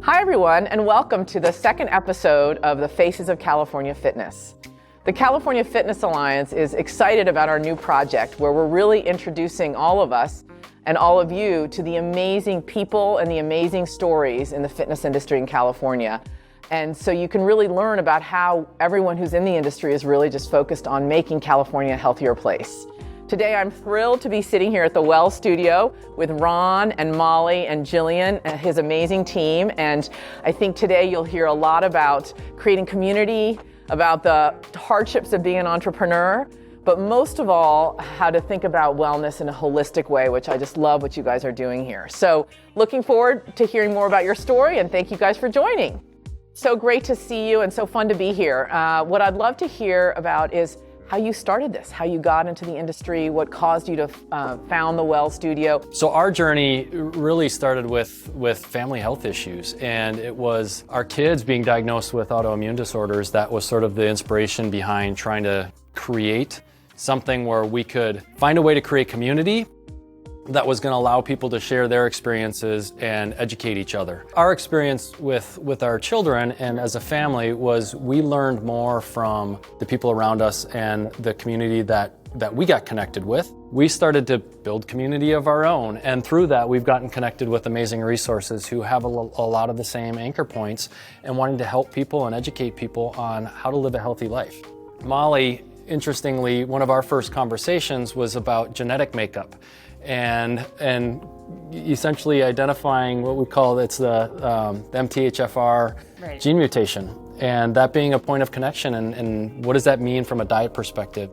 Hi everyone, and welcome to the second episode of the Faces of California Fitness. The California Fitness Alliance is excited about our new project where we're really introducing all of us and all of you to the amazing people and the amazing stories in the fitness industry in California. And so you can really learn about how everyone who's in the industry is really just focused on making California a healthier place. Today, I'm thrilled to be sitting here at the Well Studio with Ron and Molly and Jillian and his amazing team. And I think today you'll hear a lot about creating community, about the hardships of being an entrepreneur, but most of all, how to think about wellness in a holistic way, which I just love what you guys are doing here. So looking forward to hearing more about your story, and thank you guys for joining. So great to see you and so fun to be here. What I'd love to hear about is how you started this, how you got into the industry, what caused you to found the Well Studio. So our journey really started with family health issues, and it was our kids being diagnosed with autoimmune disorders that was sort of the inspiration behind trying to create something where we could find a way to create community that was going to allow people to share their experiences and educate each other. Our experience with our children and as a family was we learned more from the people around us and the community that we got connected with. We started to build community of our own, and through that we've gotten connected with amazing resources who have a lot of the same anchor points and wanting to help people and educate people on how to live a healthy life. Molly, interestingly, one of our first conversations was about genetic makeup and essentially identifying what we call the MTHFR gene mutation, and that being a point of connection, and what does that mean from a diet perspective?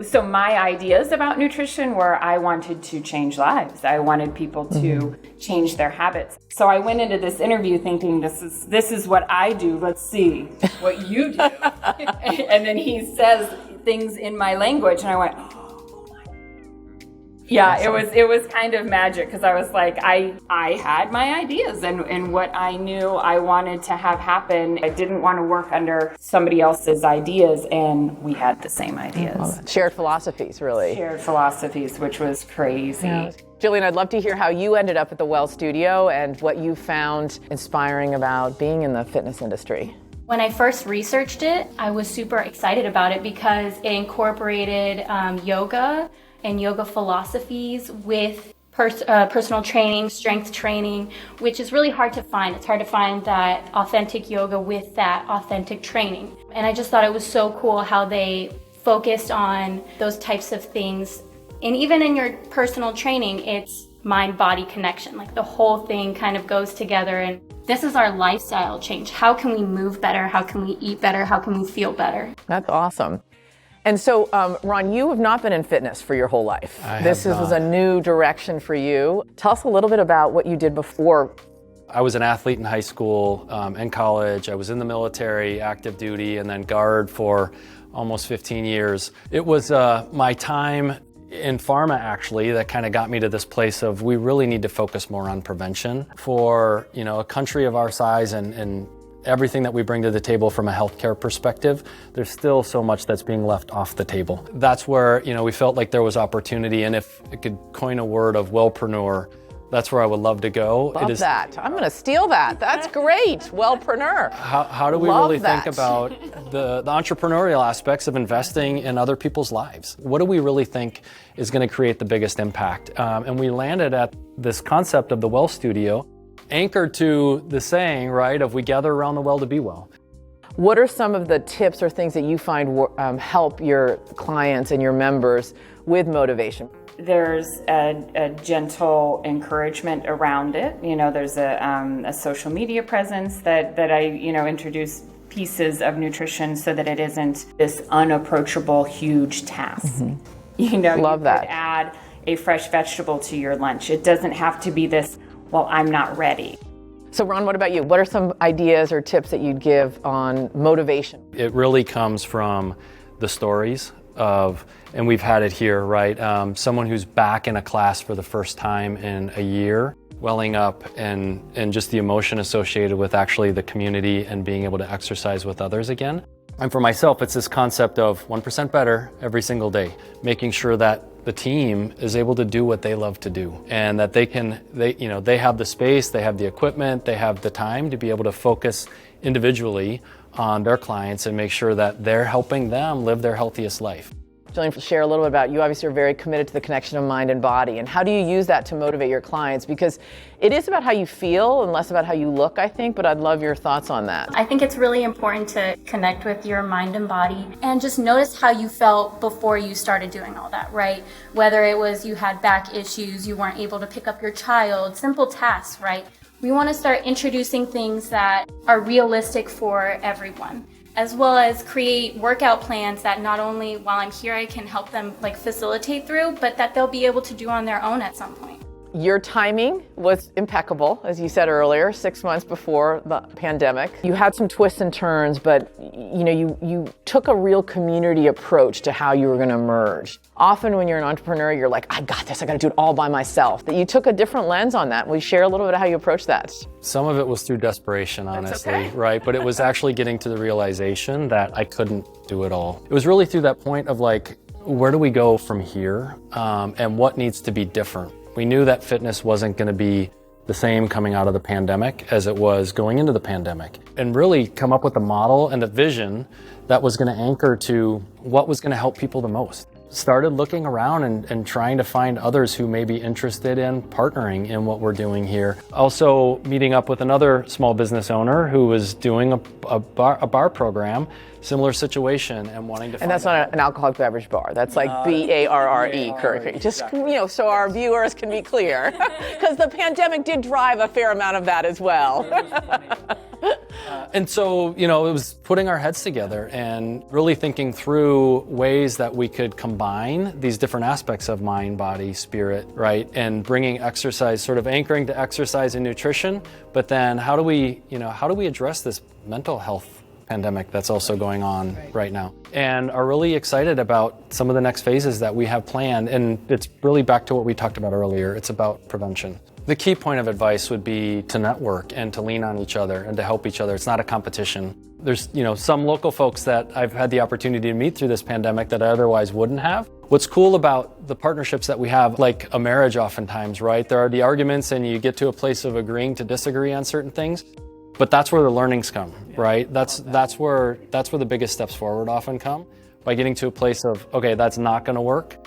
So my ideas about nutrition were I wanted to change lives. I wanted people to change their habits. So I went into this interview thinking this is what I do. Let's see what you do. And then he says things in my language, and I went, yeah, awesome. It was kind of magic, because I was like, I had my ideas and what I knew I wanted to have happen. I didn't want to work under somebody else's ideas, and we had the same ideas. Shared philosophies, really. Shared philosophies, which was crazy. Yeah. Jillian, I'd love to hear how you ended up at the Well Studio and what you found inspiring about being in the fitness industry. When I first researched it, I was super excited about it because it incorporated yoga and yoga philosophies with personal training, strength training, which is really hard to find. It's hard to find that authentic yoga with that authentic training. And I just thought it was so cool how they focused on those types of things. And even in your personal training, it's mind-body connection. Like the whole thing kind of goes together, and this is our lifestyle change. How can we move better? How can we eat better? How can we feel better? That's awesome. And so, Ron, you have not been in fitness for your whole life. This was a new direction for you. Tell us a little bit about what you did before. I was an athlete in high school and college. I was in the military, active duty, and then guard for almost 15 years. It was my time in pharma, actually, that kind of got me to this place of we really need to focus more on prevention. For a country of our size and everything that we bring to the table from a healthcare perspective, there's still so much that's being left off the table. That's where we felt like there was opportunity, and if I could coin a word of wellpreneur, that's where I would love to go. Love that. I'm going to steal that. That's great. Wellpreneur. How do we really think about the entrepreneurial aspects of investing in other people's lives? What do we really think is going to create the biggest impact? And we landed at this concept of the Well Studio, anchored to the saying, right, of we gather around the well to be well. What are some of the tips or things that you find help your clients and your members with motivation? There's a gentle encouragement around it. There's a social media presence that I, introduce pieces of nutrition so that it isn't this unapproachable, huge task. Love that. Could add a fresh vegetable to your lunch. It doesn't have to be this, well, I'm not ready. So Ron, what about you? What are some ideas or tips that you'd give on motivation? It really comes from the stories of, and we've had it here, right? Someone who's back in a class for the first time in a year, welling up, and just the emotion associated with actually the community and being able to exercise with others again. And for myself, it's this concept of 1% better every single day, making sure that the team is able to do what they love to do, and that they have the space, they have the equipment, they have the time to be able to focus individually on their clients and make sure that they're helping them live their healthiest life. Jillian, share a little bit about, you obviously are very committed to the connection of mind and body, and how do you use that to motivate your clients? Because it is about how you feel and less about how you look, I think, but I'd love your thoughts on that. I think it's really important to connect with your mind and body and just notice how you felt before you started doing all that, right? Whether it was you had back issues, you weren't able to pick up your child, simple tasks, right? We want to start introducing things that are realistic for everyone, as well as create workout plans that not only while I'm here I can help them facilitate through, but that they'll be able to do on their own at some point. Your timing was impeccable, as you said earlier, 6 months before the pandemic. You had some twists and turns, but you took a real community approach to how you were going to emerge. Often when you're an entrepreneur, you're like, I got this, I got to do it all by myself. That you took a different lens on that. Will you share a little bit of how you approached that? Some of it was through desperation, honestly, okay. right? But it was actually getting to the realization that I couldn't do it all. It was really through that point of where do we go from here, and what needs to be different? We knew that fitness wasn't going to be the same coming out of the pandemic as it was going into the pandemic, and really come up with a model and a vision that was going to anchor to what was going to help people the most. Started looking around and trying to find others who may be interested in partnering in what we're doing here. Also meeting up with another small business owner who was doing a bar program, similar situation, and wanting to find. And that's not an alcoholic beverage bar. That's like BARRE, correct? Just so our viewers can be clear, because the pandemic did drive a fair amount of that as well. And so, it was putting our heads together and really thinking through ways that we could combine these different aspects of mind, body, spirit, right? And bringing exercise, sort of anchoring to exercise and nutrition. But then how do we address this mental health pandemic that's also going on right now? And are really excited about some of the next phases that we have planned. And it's really back to what we talked about earlier. It's about prevention. The key point of advice would be to network and to lean on each other and to help each other. It's not a competition. There's, some local folks that I've had the opportunity to meet through this pandemic that I otherwise wouldn't have. What's cool about the partnerships that we have, like a marriage oftentimes, right? There are the arguments and you get to a place of agreeing to disagree on certain things, but that's where the learnings come, right? That's where the biggest steps forward often come, by getting to a place of, okay, that's not gonna work.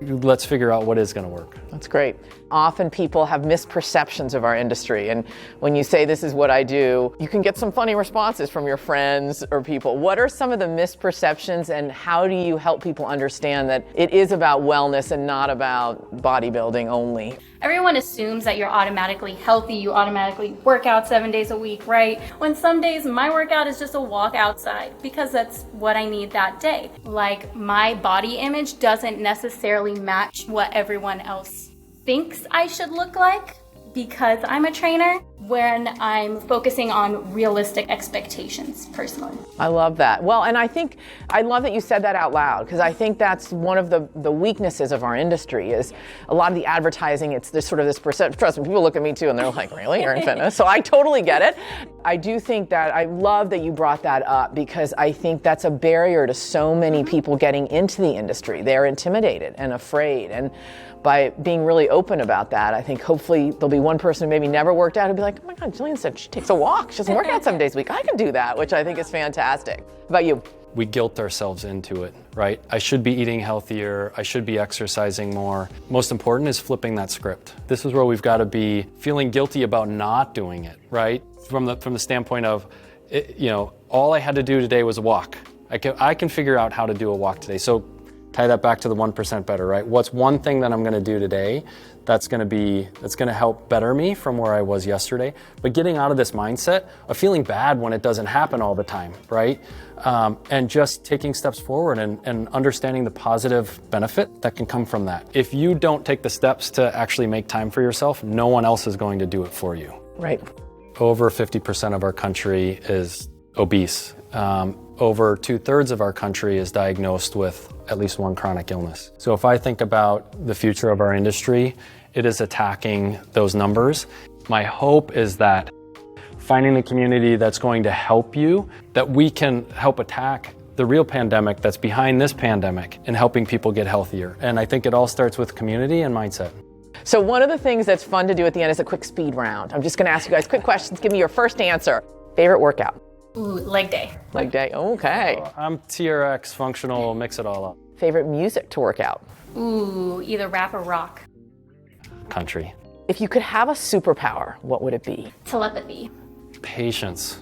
Let's figure out what is going to work. That's great. Often people have misperceptions of our industry, and when you say this is what I do, you can get some funny responses from your friends or people. What are some of the misperceptions, and how do you help people understand that it is about wellness and not about bodybuilding only? Everyone assumes that you're automatically healthy, you automatically work out 7 days a week, right? When some days my workout is just a walk outside because that's what I need that day. Like, my body image doesn't necessarily match what everyone else thinks I should look like because I'm a trainer, when I'm focusing on realistic expectations personally. I love that. Well, and I love that you said that out loud, because I think that's one of the weaknesses of our industry is a lot of the advertising, it's this sort of this perception. Trust me, people look at me too and they're like, really? You're in fitness? So I totally get it. I do think that, I love that you brought that up, because I think that's a barrier to so many people getting into the industry. They're intimidated and afraid. And by being really open about that, I think hopefully there'll be one person who maybe never worked out who'll be like, oh my God, Jillian said she takes a walk. She doesn't work out 7 days a week. I can do that, which I think is fantastic. How about you? We guilt ourselves into it, right? I should be eating healthier. I should be exercising more. Most important is flipping that script. This is where we've got to be feeling guilty about not doing it, right? From the standpoint of, all I had to do today was a walk. I can figure out how to do a walk today. So tie that back to the 1% better, right? What's one thing that I'm going to do today that's going to help better me from where I was yesterday? But getting out of this mindset of feeling bad when it doesn't happen all the time, right? And just taking steps forward and understanding the positive benefit that can come from that. If you don't take the steps to actually make time for yourself, no one else is going to do it for you. Right. Over 50% of our country is obese. Over 2/3 of our country is diagnosed with at least one chronic illness. So if I think about the future of our industry, it is attacking those numbers. My hope is that finding a community that's going to help you, that we can help attack the real pandemic that's behind this pandemic and helping people get healthier. And I think it all starts with community and mindset. So one of the things that's fun to do at the end is a quick speed round. I'm just going to ask you guys quick questions. Give me your first answer. Favorite workout? Ooh, leg day. Leg day. Okay. I'm TRX, functional, mix it all up. Favorite music to work out? Ooh, either rap or rock. Country. If you could have a superpower, what would it be? Telepathy. Patience.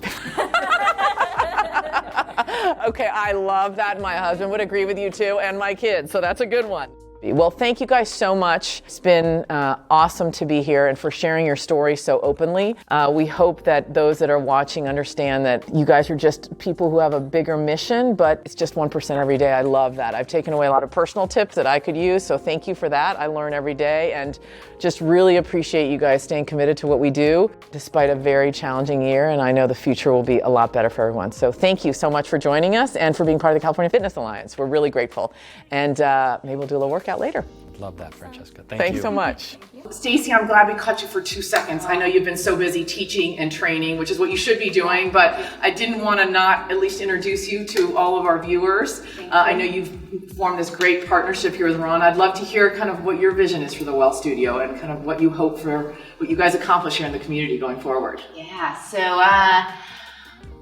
Okay, I love that. My husband would agree with you too, and my kids, so that's a good one. Well, thank you guys so much. It's been awesome to be here and for sharing your story so openly. We hope that those that are watching understand that you guys are just people who have a bigger mission, but it's just 1% every day. I love that. I've taken away a lot of personal tips that I could use, so thank you for that. I learn every day and just really appreciate you guys staying committed to what we do despite a very challenging year, and I know the future will be a lot better for everyone. So thank you so much for joining us and for being part of the California Fitness Alliance. We're really grateful, and maybe we'll do a little workout later. Love that, Francesca. Thank you. Thanks so much. Stacy, I'm glad we caught you for 2 seconds. I know you've been so busy teaching and training, which is what you should be doing, but I didn't want to not at least introduce you to all of our viewers. I know you've formed this great partnership here with Ron. I'd love to hear kind of what your vision is for the Well Studio and kind of what you hope for, what you guys accomplish here in the community going forward. Yeah, so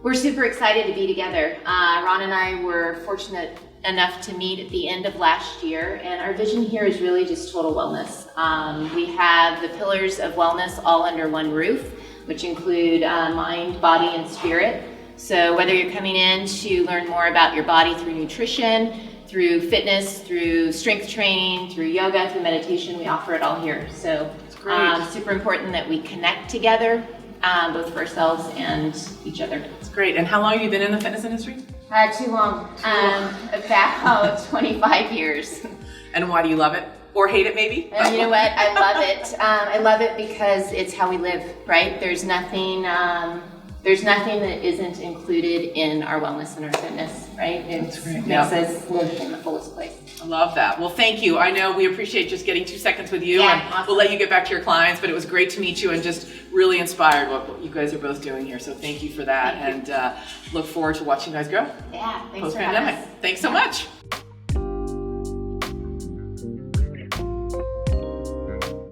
we're super excited to be together. Ron and I were fortunate enough to meet at the end of last year, and our vision here is really just total wellness. We have the pillars of wellness all under one roof, which include mind, body, and spirit. So whether you're coming in to learn more about your body through nutrition, through fitness, through strength training, through yoga, through meditation, we offer it all here. So super important that we connect together, both for ourselves and each other. That's great. And how long have you been in the fitness industry? Too long. About 25 years. And why do you love it? Or hate it, maybe? You know what? I love it. I love it because it's how we live, right? There's nothing that isn't included in our wellness and our fitness, right? It makes us live in the fullest place. I love that. Well, thank you. I know we appreciate just getting 2 seconds with you, Yeah, and awesome. we'll let you get back to your clients, but it was great to meet you and just really inspired what you guys are both doing here. So thank you for that, and look forward to watching you guys grow Yeah, thanks for having post-pandemic. us. Thanks so much.